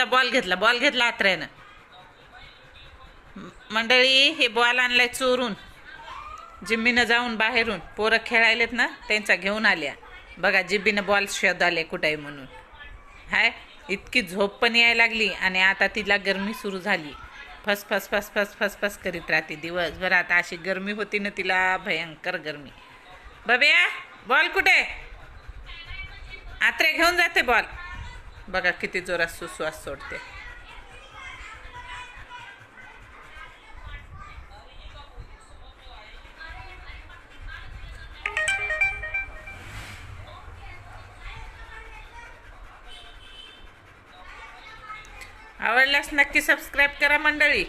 Ball घेतला आत्र्यानं. मंडळी हे बॉल आणलाय चोरून. जिम्मीनं जाऊन बाहेरून पोरं खेळायलेत ना त्यांचा घेऊन आल्या. बघा जिब्बीनं बॉल शोधाले कुठे आहे म्हणून. हाय इतकी झोप पण यायला लागली आणि आता तिला गरमी सुरू झाली. फस फस फस फस फस फस करीत राहते दिवसभर. आता अशी गरमी होती ना तिला, भयंकर गरमी. बब्या बॉल कुठे? आत्रे घेऊन जाते बॉल. बघा किती जोरात सुश्वास सोडते. आवडल्यास नक्की सबस्क्राईब करा मंडळी.